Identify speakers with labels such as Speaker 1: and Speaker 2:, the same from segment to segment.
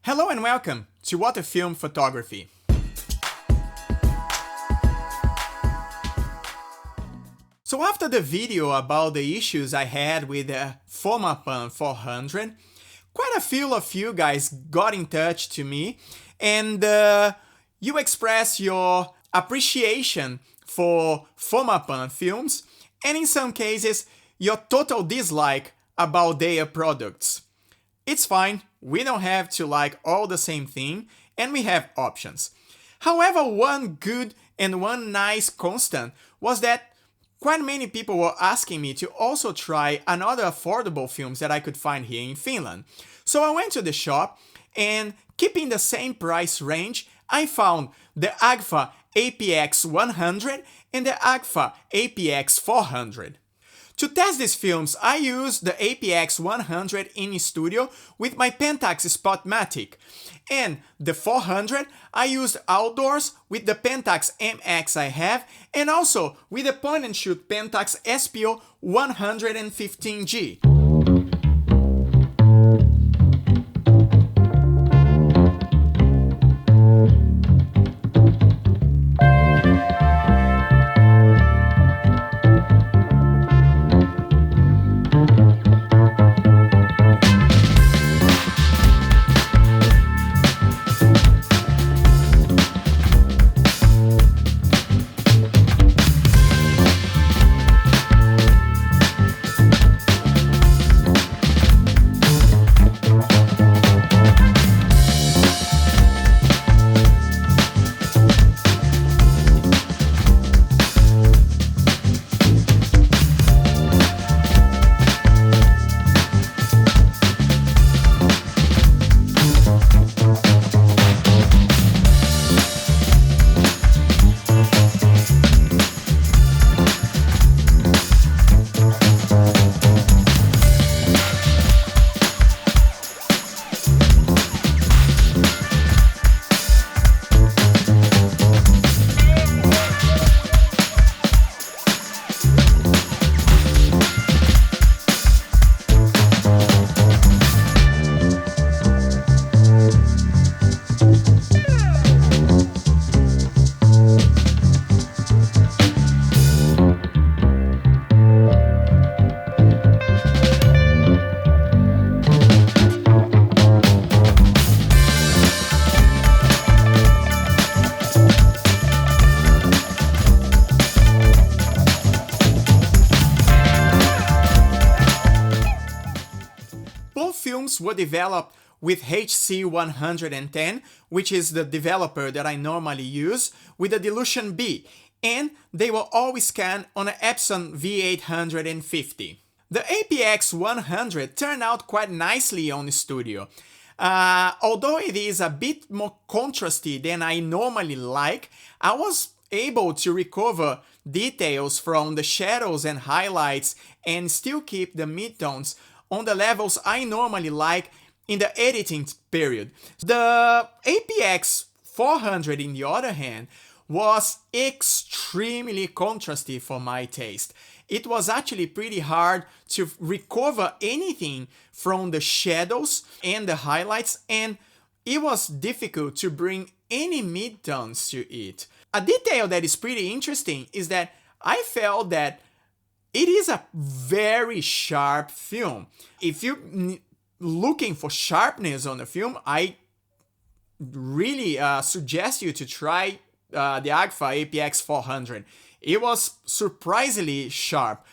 Speaker 1: Hello and welcome to What a Film Photography. So after the video about the issues I had with the Fomapan 400, quite a few of you guys got in touch to me and you expressed your appreciation for Fomapan films and in some cases your total dislike about their products. It's fine, we don't have to like all the same thing and we have options. However, one good and one nice constant was that quite many people were asking me to also try another affordable films that I could find here in Finland. So I went to the shop and keeping the same price range, I found the Agfa APX 100 and the Agfa APX 400. To test these films, I used the APX 100 in studio with my Pentax Spotmatic, and the 400 I used outdoors with the Pentax MX I have, and also with the point-and-shoot Pentax SPO 115G. Films were developed with HC110, which is the developer that I normally use, with a dilution B, and they were always scanned on an Epson V850. The APX 100 turned out quite nicely on studio. Although it is a bit more contrasty than I normally like, I was able to recover details from the shadows and highlights and still keep the midtones on the levels I normally like in the editing period. The APX 400, in the other hand, was extremely contrasty for my taste. It was actually pretty hard to recover anything from the shadows and the highlights, and it was difficult to bring any midtones to it. A detail that is pretty interesting is that I felt that it is a very sharp film. If you're looking for sharpness on the film, I really suggest you to try the Agfa APX 400. It was surprisingly sharp.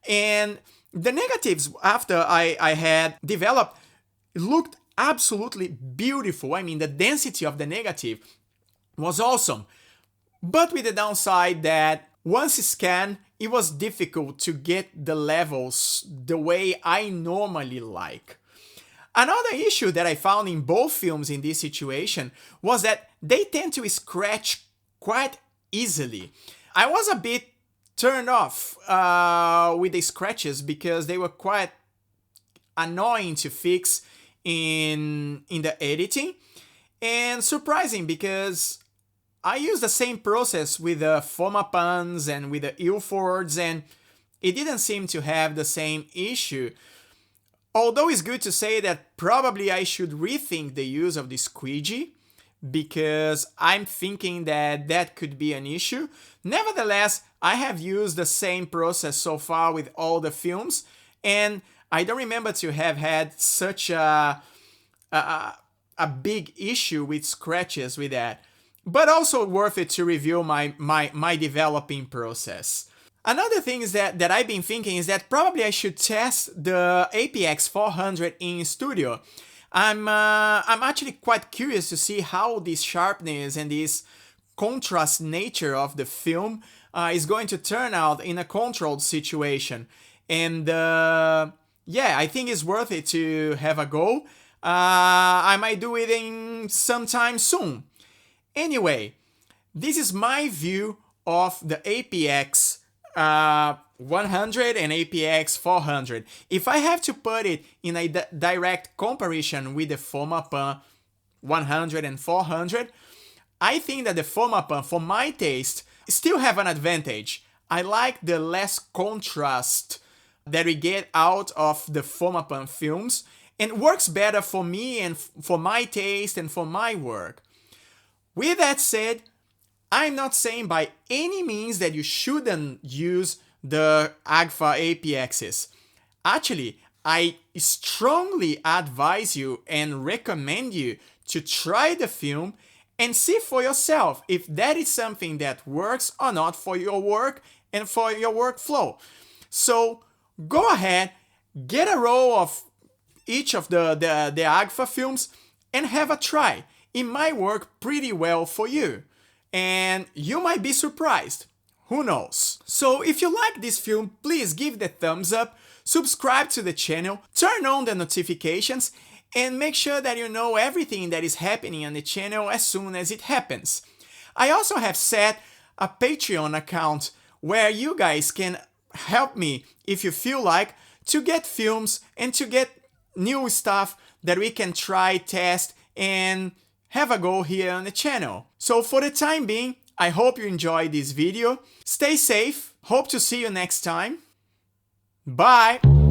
Speaker 1: And the negatives, after I had developed, looked absolutely beautiful. I mean, the density of the negative was awesome. But with the downside that once scanned, it was difficult to get the levels the way I normally like. Another issue that I found in both films in this situation was that they tend to scratch quite easily. I was a bit turned off with the scratches because they were quite annoying to fix in the editing, and surprising because I use the same process with the Fomapans and with the Ilfords, and it didn't seem to have the same issue. Although it's good to say that probably I should rethink the use of the squeegee, because I'm thinking that that could be an issue. Nevertheless, I have used the same process so far with all the films, and I don't remember to have had such a big issue with scratches with that. But also worth it to review my developing process. Another thing is that I've been thinking is that probably I should test the APX 400 in studio. I'm actually quite curious to see how this sharpness and this contrast nature of the film is going to turn out in a controlled situation. And yeah, I think it's worth it to have a go. I might do it in sometime soon. Anyway, this is my view of the APX 100 and APX 400. If I have to put it in a direct comparison with the Fomapan 100 and 400, I think that the Fomapan, for my taste, still have an advantage. I like the less contrast that we get out of the Fomapan films, and works better for me and for my taste and for my work. With that said, I'm not saying by any means that you shouldn't use the Agfa APXs. Actually, I strongly advise you and recommend you to try the film and see for yourself if that is something that works or not for your work and for your workflow. So go ahead, get a roll of each of the Agfa films and have a try. It might work pretty well for you, and you might be surprised. Who knows? So if you like this film, please give the thumbs up, subscribe to the channel, turn on the notifications, and make sure that you know everything that is happening on the channel as soon as it happens. I also have set a Patreon account where you guys can help me, if you feel like, to get films and to get new stuff that we can try, test, and have a go here on the channel. So for the time being, I hope you enjoyed this video. Stay safe. Hope to see you next time. Bye!